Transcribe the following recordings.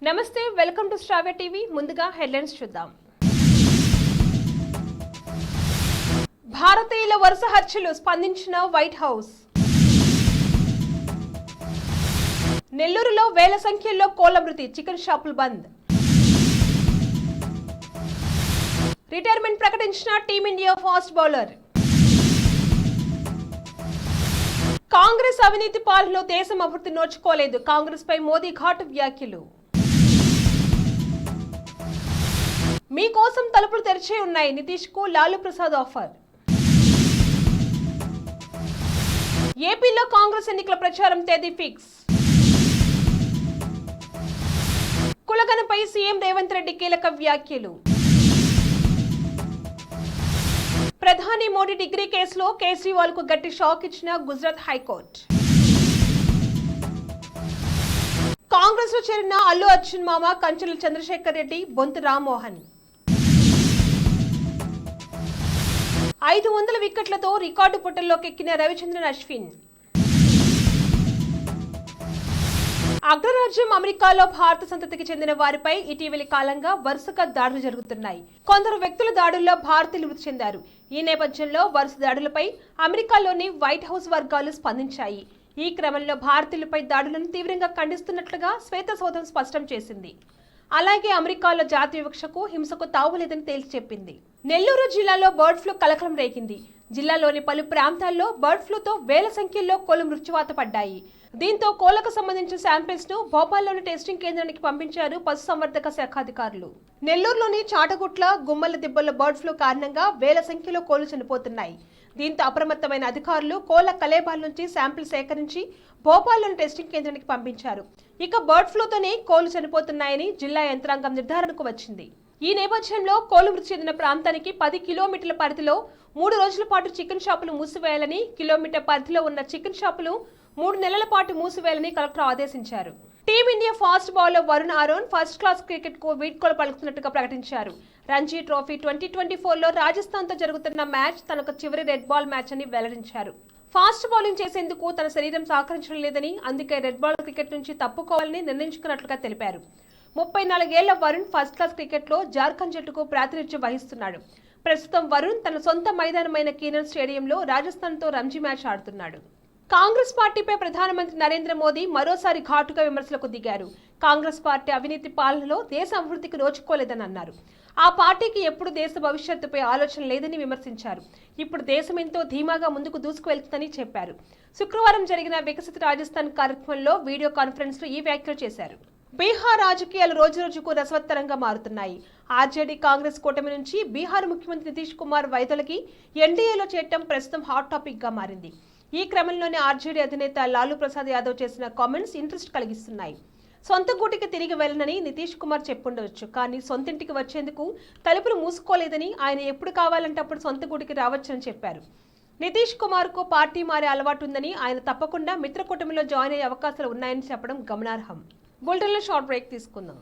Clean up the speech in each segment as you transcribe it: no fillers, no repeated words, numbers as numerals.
నమస్తే, welcome to Sravya TV. ముందుగా headlines చూద్దాం. భారతీయుల వరుస హత్యలు స్పందించిన వైట్ హౌస్. నెల్లూరులో వేల సంఖ్యలో కోళ్ల మృతి, చికెన్ షాపులు బంద్. రిటైర్మెంట్ ప్రకటించిన టీమిండియా ఫాస్ట్ బౌలర్. కాంగ్రెస్ అవినీతి పాలనలో దేశం అభివృద్ధి నోచుకోలేదు, కాంగ్రెస్ పై మోదీ ఘాటు వ్యాఖ్యలు. మీకోసం తలుపులు తెరిచే ఉన్నాయి, నితీష్ కు లాలూ ప్రసాద్ ఆఫర్. ఏపీలో కాంగ్రెస్ ఎన్నికల ప్రచారం తేదీ ఫిక్స్. కులగణపై సీఎం రేవంత్ రెడ్డి కీలక వ్యాఖ్యలు. ప్రధాని మోడీ డిగ్రీ కేసులో కేజ్రీవాల్ కు గట్టి షాక్ ఇచ్చిన గుజరాత్ హైకోర్టు. కాంగ్రెస్ లో చేరిన అల్లు అర్జున్ మామ కంచెల చంద్రశేఖర్ రెడ్డి, బొంతు రామ్మోహన్. 500 వికెట్లతో రికార్డు పుటల్లోకి ఎక్కిన రవిచంద్రన్ అశ్విన్. అగ్రరాజ్యం అమెరికాలో భారత సంతతికి చెందిన వారిపై ఇటీవలి కాలంగా వరుసగా దాడులు జరుగుతున్నాయి. కొందరు వ్యక్తుల దాడుల్లో భారతీయులు మృతి చెందారు. ఈ నేపథ్యంలో వరుస దాడులపై అమెరికాలోని వైట్ హౌస్ వర్గాలు స్పందించాయి. ఈ క్రమంలో భారతీయులపై దాడులను తీవ్రంగా ఖండిస్తున్నట్లుగా శ్వేతసౌధం స్పష్టం చేసింది. అలాగే అమెరికాలో జాతి వివక్షకు, హింసకు తావులేదని తేల్చి చెప్పింది. నెల్లూరు జిల్లాలో బర్డ్ ఫ్లూ కలకలం రేగింది. జిల్లాలోని పలు ప్రాంతాల్లో బర్డ్ ఫ్లూతో వేల సంఖ్యలో కోళ్లు మృత్యువాత పడ్డాయి. దీంతో కోళ్లకు సంబంధించిన శాంపిల్స్ ను భోపాల్లోని టెస్టింగ్ కేంద్రానికి పంపించారు పశుసంవర్ధక శాఖ అధికారులు. నెల్లూరులోని చాటగుట్ల, గుమ్మల దిబ్బల బర్డ్ ఫ్లూ కారణంగా వేల సంఖ్యలో కోళ్లు చనిపోతున్నాయి. దీంతో అప్రమత్తమైన అధికారులు కోళ్ల కలేబాల నుంచి శాంపిల్ సేకరించి భోపాల్లోని టెస్టింగ్ కేంద్రానికి పంపించారు. ఇక బర్డ్ ఫ్లూతోనే కోళ్లు చనిపోతున్నాయని జిల్లా యంత్రాంగం నిర్ధారణకు వచ్చింది. ఈ నేపథ్యంలో కోళ్లు మృతి చెందిన ప్రాంతానికి 10 కిలోమీటర్ల పరిధిలో 3 రోజుల పాటు చికెన్ షాపులు మూసివేయాలని, కిలోమీటర్ పరిధిలో ఉన్న చికెన్ షాపులు 3 నెలల పాటు మూసివేయాలని కలెక్టర్ ఆదేశించారు. Team India fast bowler Varun Aaron first class cricket కు వీడ్కోలు పలుకుతున్నట్టుగా ప్రకటించారు. రంజీ ట్రోఫీ 2024లో రాజస్థాన్ తో జరుగుతున్న మ్యాచ్ తనకు చివరి రెడ్ బాల్ మ్యాచ్ అని వెల్లడించారు. ఫాస్ట్ బౌలింగ్ చేసేందుకు తన శరీరం సహకరించడం లేదని, అందుకే రెడ్ బాల్ క్రికెట్ నుంచి తప్పుకోవాలని నిర్ణయించుకున్నట్లుగా తెలిపారు. 34 ఏళ్ల వరుణ్ ఫస్ట్ క్లాస్ క్రికెట్ లో జార్ఖండ్ జట్టుకు ప్రాతినిధ్యం వహిస్తున్నాడు. ప్రస్తుతం వరుణ్ తన సొంత మైదానమైన కీనన్ స్టేడియంలో రాజస్థాన్ తో రంజీ మ్యాచ్ ఆడుతున్నాడు. కాంగ్రెస్ పార్టీపై ప్రధానమంత్రి నరేంద్ర మోదీ మరోసారి ఘాటుగా విమర్శలకు దిగారు. కాంగ్రెస్ పార్టీ అవినీతి పాలనలో దేశ అభివృద్ధికి నోచుకోలేదని అన్నారు. ఆ పార్టీకి ఎప్పుడు దేశ భవిష్యత్తుపై ఆలోచన లేదని విమర్శించారు. ఇప్పుడు దేశం ఎంతో ధీమాగా ముందుకు దూసుకువెళ్తుందని చెప్పారు. శుక్రవారం జరిగిన వికసిత రాజస్థాన్ కార్యక్రమంలో వీడియో కాన్ఫరెన్స్ లో ఈ వ్యాఖ్యలు చేశారు. బీహార్ రాజకీయాలు రోజురోజుకు రసవత్తరంగా మారుతున్నాయి. ఆర్జేడీ కాంగ్రెస్ కూటమి నుంచి బీహార్ ముఖ్యమంత్రి నితీష్ కుమార్ వైదొలగి ఎన్డీఏలో చేరటం ప్రస్తుతం హాట్ టాపిక్ గా మారింది. ఈ క్రమంలోనే ఆర్జేడీ అధినేత లాలూ ప్రసాద్ యాదవ్ చేసిన కామెంట్స్ ఇంట్రెస్ట్ కలిగిస్తున్నాయి. సొంత గూటికి తిరిగి వెళ్లనని నితీష్ కుమార్ చెప్పుండవచ్చు, కానీ సొంతింటికి వచ్చేందుకు తలుపులు మూసుకోలేదని, ఆయన ఎప్పుడు కావాలంటే అప్పుడు సొంత గూటికి రావచ్చని చెప్పారు. నితీష్ కుమార్ కు పార్టీ మారే అలవాటు ఉందని, ఆయన తప్పకుండా మిత్రకూటమిలో జాయిన్ అయ్యే అవకాశాలు ఉన్నాయని చెప్పడం గమనార్హం. బులెటిన్లో షార్ట్ బ్రేక్ తీసుకుందాం.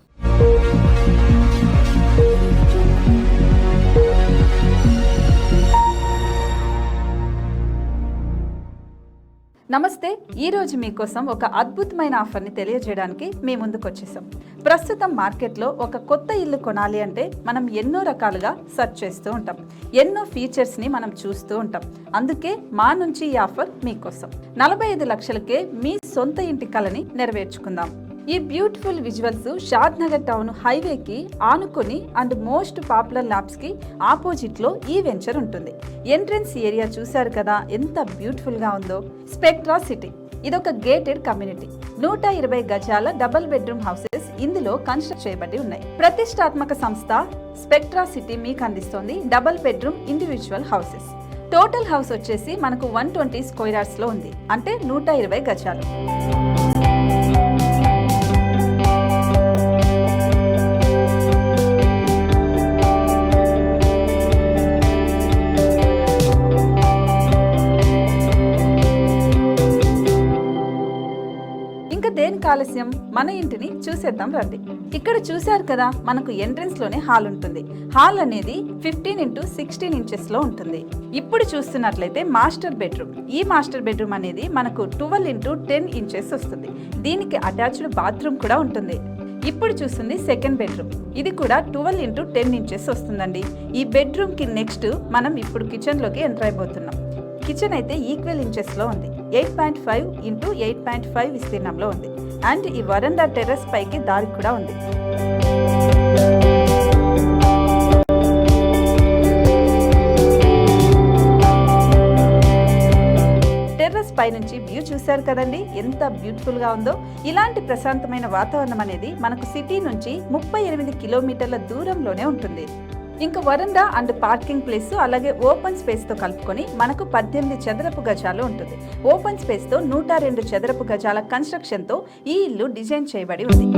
నమస్తే, ఈరోజు మీకోసం ఒక అద్భుతమైన ఆఫర్ని తెలియజేయడానికి మీ ముందుకు వచ్చేసాం. ప్రస్తుతం మార్కెట్లో ఒక కొత్త ఇల్లు కొనాలి అంటే మనం ఎన్నో రకాలుగా సెర్చ్ చేస్తూ ఉంటాం, ఎన్నో ఫీచర్స్ని మనం చూస్తూ ఉంటాం. అందుకే మా నుంచి ఈ ఆఫర్ మీకోసం. 45 లక్షలకే మీ సొంత ఇంటి కలని నెరవేర్చుకుందాం. ఈ బ్యూటిఫుల్ విజువల్స్ షాద్ నగర్ టౌన్ హైవేకి ఆనుకొని అండ్ మోస్ట్ పాపులర్ ల్యాబ్స్ కి ఆపోజిట్ లో ఈ వెంచర్ ఉంటుంది. ఎంట్రన్స్ ఏరియా చూశారు కదా ఎంత బ్యూటిఫుల్ గా ఉందో. స్పెక్ట్రా సిటీ ఇదొక గేటెడ్ కమ్యూనిటీ. 120 గజాల డబుల్ బెడ్రూమ్ హౌసెస్ ఇందులో కన్స్ట్రక్ట్ చేయబడి ఉన్నాయి. ప్రతిష్టాత్మక సంస్థ స్పెక్ట్రా సిటీ మీకు అందిస్తోంది double bedroom individual houses. Total house వచ్చేసి మనకు 120 స్క్వేర్ యార్డ్స్ లో ఉంది, అంటే 120 గజాలు. దేనికి ఆలస్యం, మన ఇంటిని చూసేద్దాం రండి. ఇక్కడ చూశారు కదా, మనకు ఎంట్రన్స్ లోనే హాల్ ఉంటుంది. హాల్ అనేది 15x16 ఇంచెస్ లో ఉంటుంది. ఇప్పుడు చూస్తున్నట్లయితే మాస్టర్ బెడ్రూమ్. ఈ మాస్టర్ బెడ్రూమ్ అనేది మనకు 12x10 ఇంచెస్ వస్తుంది. దీనికి అటాచ్డ్ బాత్రూమ్ కూడా ఉంటుంది. ఇప్పుడు చూస్తుంది సెకండ్ బెడ్రూమ్. ఇది కూడా 12x10 ఇంచెస్ వస్తుందండి. ఈ బెడ్రూమ్ కి నెక్స్ట్ మనం ఇప్పుడు కిచెన్ లోకి ఎంటర్ అయిపోతున్నాం. కిచెన్ అయితే ఈక్వల్ ఇంచెస్ లో ఉంది. 8.5 x 8.5 విస్తీర్ణంలో ఉంది. అండ్ ఈ వరండా టెర్రస్ పైకి దారి కూడా ఉంది. టెర్రస్ పై నుంచి వ్యూ చూశారు కదండి, ఎంత బ్యూటిఫుల్ గా ఉందో. ఇలాంటి ప్రశాంతమైన వాతావరణం అనేది మనకు సిటీ నుంచి 38 కిలోమీటర్ల దూరంలోనే ఉంటుంది. ఇంకా వరండా అండ్ పార్కింగ్ ప్లేస్ అలాగే ఓపెన్ స్పేస్ తో కలుపుకొని మనకు 18 చదరపు గజాలు ఉంటుంది. ఓపెన్ స్పేస్ తో 102 చదరపు గజాల కన్స్ట్రక్షన్ తో ఈ ఇల్లు డిజైన్ చేయబడి ఉంది.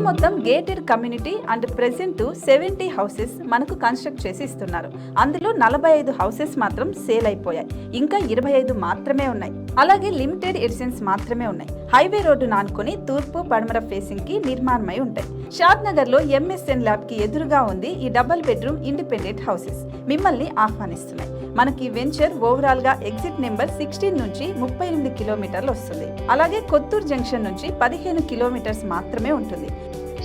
మొత్తం gated community and present 70 houses మనకు కన్స్ట్రక్ట్ చేసి ఇస్తున్నారు. అందులో 45 హౌసెస్ మాత్రం సేల్ అయిపోయాయి. ఇంకా 25 మాత్రమే ఉన్నాయి. అలాగే లిమిటెడ్ ఎడిషన్స్ మాత్రమే ఉన్నాయి. హైవే రోడ్డు నానుకొని తూర్పు పడమర ఫేసింగ్ కి నిర్మాణమై ఉంటాయి. షాద్ నగర్ లో MSN ల్యాబ్ కి ఎదురుగా ఉంది ఈ డబుల్ బెడ్రూమ్ ఇండిపెండెంట్ హౌసెస్. మిమ్మల్ని ఆహ్వానిస్తున్నాయి. మనకి వెంచర్ ఓవరాల్ గా ఎగ్జిట్ నెంబర్ 16 నుంచి 38 కిలోమీటర్లు వస్తుంది. అలాగే కొత్తూరు జంక్షన్ నుంచి 15 కిలోమీటర్స్ మాత్రమే ఉంటుంది.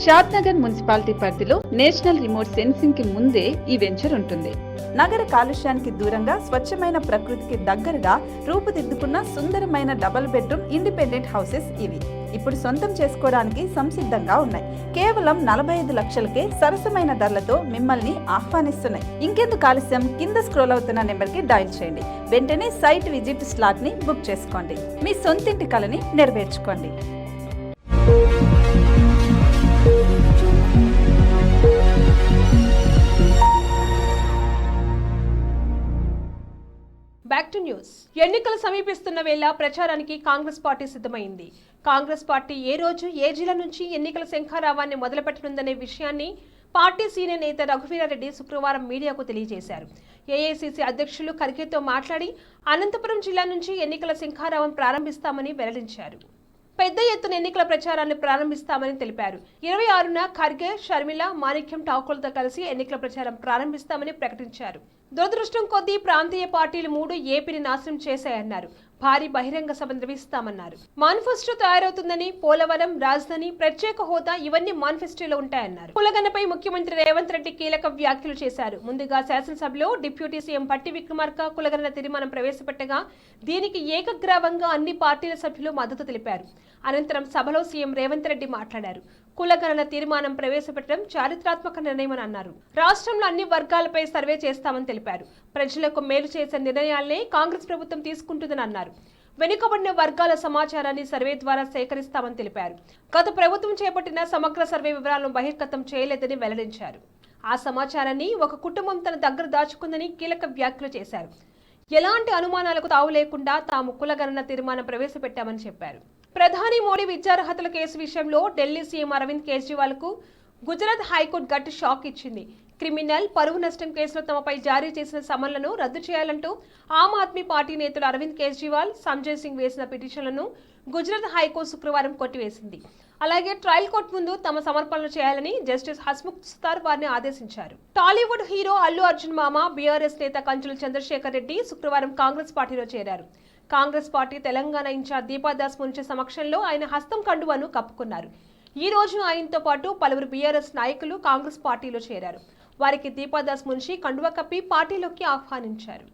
షాద్ నగర్ మున్సిపాలిటీ పరిధిలో నేషనల్ రిమోట్ సెన్సింగ్ కి ముందే ఈ వెంచర్ ఉంటుంది. నగర కాలుష్యానికి దూరంగా స్వచ్ఛమైన ప్రకృతికి దగ్గరగా రూపుదిద్దుకున్న సుందరమైన డబుల్ బెడ్రూమ్ ఇండిపెండెంట్ హౌసెస్ ఇవి. ఇప్పుడు సొంతం చేసుకోవడానికి సంసిద్ధంగా ఉన్నాయి. కేవలం 45 లక్షలకే సరసమైన ధరలతో మిమ్మల్ని ఆహ్వానిస్తున్నాయి. ఇంకెందుకు ఆలస్యం, కింద స్క్రోల్ అవుతున్న నెంబర్ కి డయల్ చేయండి. వెంటనే సైట్ విజిట్ స్లాట్ ని బుక్ చేసుకోండి. మీ సొంతింటి కలని నెరవేర్చుకోండి. Back to news. ఎన్నికలు సమీపిస్తున్న వేళ ప్రచారానికి కాంగ్రెస్ పార్టీ సిద్ధమైంది. కాంగ్రెస్ పార్టీ ఏ రోజు ఏ జిల్లా నుంచి ఎన్నికల శంఖారావాన్ని మొదలుపెట్టనుందనే విషయాన్ని పార్టీ సీనియర్ నేత రఘువీరారెడ్డి శుక్రవారం మీడియాకు తెలియజేశారు. ఏఐసీసీ అధ్యక్షులు ఖర్గేతో మాట్లాడి అనంతపురం జిల్లా నుంచి ఎన్నికల శంఖారావం ప్రారంభిస్తామని వెల్లడించారు. పెద్ద ఎత్తున ఎన్నికల ప్రచారాన్ని ప్రారంభిస్తామని తెలిపారు. 26న ఖర్గే, షర్మిల, మాణిక్యం ఠాకూర్లతో కలిసి ఎన్నికల ప్రచారం ప్రారంభిస్తామని ప్రకటించారు. దురదృష్టం కొద్దీ ప్రాంతీయ పార్టీలు 3 ఏపీని నాశనం చేశాయన్నారు. భారీ బహిరంగ సభ నిర్వహిస్తామన్నారు. మానిఫెస్టో తయారవుతుందని, పోలవరం, రాజధాని, ప్రత్యేక హోదా ఇవన్నీ మానిఫెస్టోలో ఉంటాయన్నారు. కులగన్నపై ముఖ్యమంత్రి రేవంత్ రెడ్డి కీలక వ్యాఖ్యలు చేశారు. ముందుగా శాసనసభలో డిప్యూటీ సీఎం పట్టి విక్రమార్క కులగన్న తీర్మానం ప్రవేశపెట్టగా దీనికి ఏకగ్రీవంగా అన్ని పార్టీల సభ్యులు మద్దతు తెలిపారు. అనంతరం సభలో సీఎం రేవంత్ రెడ్డి మాట్లాడారు. కులగణన తీర్మానం ప్రవేశపెట్టడం చారిత్రాత్మక నిర్ణయమని అన్నారు. రాష్ట్రంలో అన్ని వర్గాలపై సర్వే చేస్తామని తెలిపారు. ప్రజలకు మేలు చేసే నిర్ణయాలనే కాంగ్రెస్ ప్రభుత్వం తీసుకుంటుందని అన్నారు. వెనుకబడిన వర్గాల సమాచారాన్ని సర్వే ద్వారా సేకరిస్తామని తెలిపారు. గత ప్రభుత్వం చేపట్టిన సమగ్ర సర్వే వివరాలను బహిర్గతం చేయలేదని వెల్లడించారు. ఆ సమాచారాన్ని ఒక కుటుంబం తన దగ్గర దాచుకుందని కీలక వ్యాఖ్యలు చేశారు. ఎలాంటి అనుమానాలకు తావు లేకుండా తాము కులగణన తీర్మానం ప్రవేశపెట్టామని చెప్పారు. ప్రధాని మోడీ విద్యార్హతల కేసు విషయంలో ఢిల్లీ సీఎం అరవింద్ కేజ్రీవాల్ కు గుజరాత్ హైకోర్టు గట్టి షాక్ ఇచ్చింది. క్రిమినల్, పరువు నష్టం కేసులో తమపై జారీ చేసిన సమన్లను రద్దు చేయాలంటూ ఆమ్ ఆద్మీ పార్టీ నేతలు అరవింద్ కేజ్రీవాల్, సంజయ్ సింగ్ వేసిన పిటిషన్లను గుజరాత్ హైకోర్టు శుక్రవారం కొట్టివేసింది. అలాగే ట్రయల్ కోర్టు ముందు తమ సమర్పణలు చేయాలని జస్టిస్ హస్ముఖ్ సుతార్ వారిని ఆదేశించారు. టాలీవుడ్ హీరో అల్లు అర్జున్ మామ బీఆర్ఎస్ నేత కంచుల చంద్రశేఖర్ రెడ్డి శుక్రవారం కాంగ్రెస్ పార్టీలో చేరారు. కాంగ్రెస్ పార్టీ తెలంగాణ ఇన్ఛార్జ్ దీపాదాస్ మున్షి సమక్షంలో ఆయన హస్తం కండువాను కప్పుకున్నారు. ఈ రోజు ఆయనతో పాటు పలువురు బీఆర్ఎస్ నాయకులు కాంగ్రెస్ పార్టీలో చేరారు. వారికి దీపాదాస్ మున్షి కండువా కప్పి పార్టీలోకి ఆహ్వానించారు.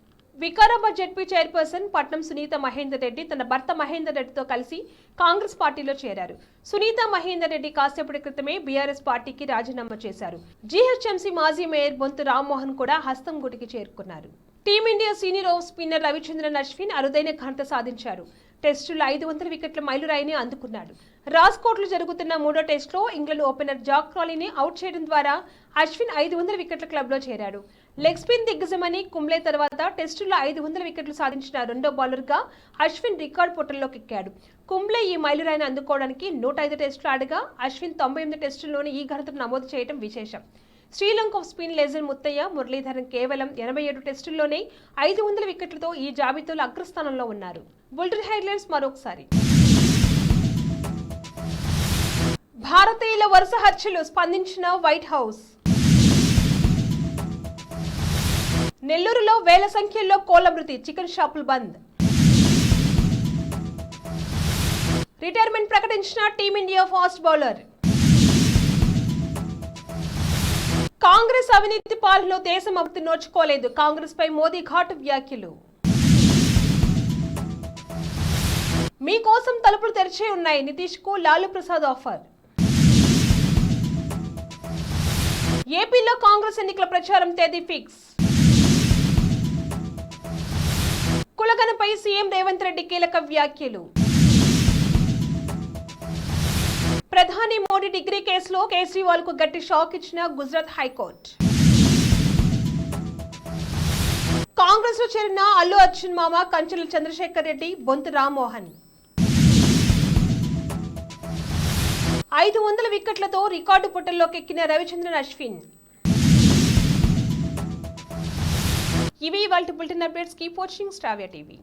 వికారాబాద్ జెడ్పీ చైర్పర్సన్ పట్నం సునీత మహేందర్ రెడ్డి తన భర్త మహేందర్ రెడ్డితో కలిసి కాంగ్రెస్ పార్టీలో చేరారు. సునీత మహేందర్ రెడ్డి కాసేపటి క్రితమే బీఆర్ఎస్ పార్టీకి రాజీనామా చేశారు. జీహెచ్ఎంసీ మాజీ మేయర్ బొంతు రామ్మోహన్ కూడా హస్తం గుడికి చేరుకున్నారు. Team India senior off spinner Ravichandran Ashwin అరుదైన ఘనత సాధించారు. టెస్టులో 500 వికెట్ల మైలురాయిని అందుకున్నాడు. రాజ్కోట్లో జరుగుతున్న 3వ టెస్టులో ఇంగ్లాండ్ ఓపెనర్ జాక్ క్రాలీని అవుట్ చేయడం ద్వారా అశ్విన్ 500 వికెట్ల క్లబ్లో చేరాడు. లెగ్ స్పిన్ దిగ్గజమని కుంబ్లే తర్వాత టెస్టులో 500 వికెట్లు సాధించిన రెండో బౌలర్గా అశ్విన్ రికార్డు పుటల్లోకి ఎక్కాడు. కుంబ్లే ఈ మైలురాయిని అందుకోవడానికి 105 టెస్టులు ఆడగా అశ్విన్ 98 టెస్టుల్లోనే ఈ ఘనతను నమోదు చేయడం విశేషం. శ్రీలంక స్పిన్ లెజెండ్ ముత్తయ్య మురళీధరన్ కేవలం 87 టెస్టుల్లోనే 500 వికెట్లతో ఈ జాబితాలో అగ్రస్థానంలో ఉన్నారు. బులెటిన్ హైలైట్స్ మరొకసారి. భారతీయుల వరుస హత్యలు స్పందించిన వైట్ హౌస్. నెల్లూరులో వేల సంఖ్యలో కోళ్ల మృతి, చికెన్ షాపులు బంద్. రిటైర్మెంట్ ప్రకటించిన టీమిండియా ఫాస్ట్ బౌలర్. కాంగ్రెస్ అవినీతి పాలనలో దేశం అభివృద్ధి నోచుకోలేదు, కాంగ్రెస్ పై మోదీ ఘాటు వ్యాఖ్యలు. మీకోసం తలుపులు తెరిచే ఉన్నాయి, నితీష్ కు లాలూ ప్రసాద్ ఆఫర్. ఏపీలో కాంగ్రెస్ ఎన్నికల ప్రచారం తేదీ ఫిక్స్. కులగణపై సీఎం రేవంత్ రెడ్డి కీలక వ్యాఖ్యలు. ప్రధాని మోడీ డిగ్రీ కేసులో కేజ్రీవాల్ కు గట్టి షాక్ ఇచ్చిన గుజరాత్ హైకోర్టు. కాంగ్రెస్ లో చేరిన అల్లు అర్జున్ మామ కంచెల చంద్రశేఖర్ రెడ్డి, బొంతు రామ్మోహన్. 500 వికెట్లతో రికార్డు పుటల్లోకి ఎక్కిన రవిచంద్రన్ అశ్విన్. ఇవి ఇవాల్టి bulletin updates. Keep watching స్టావియా TV.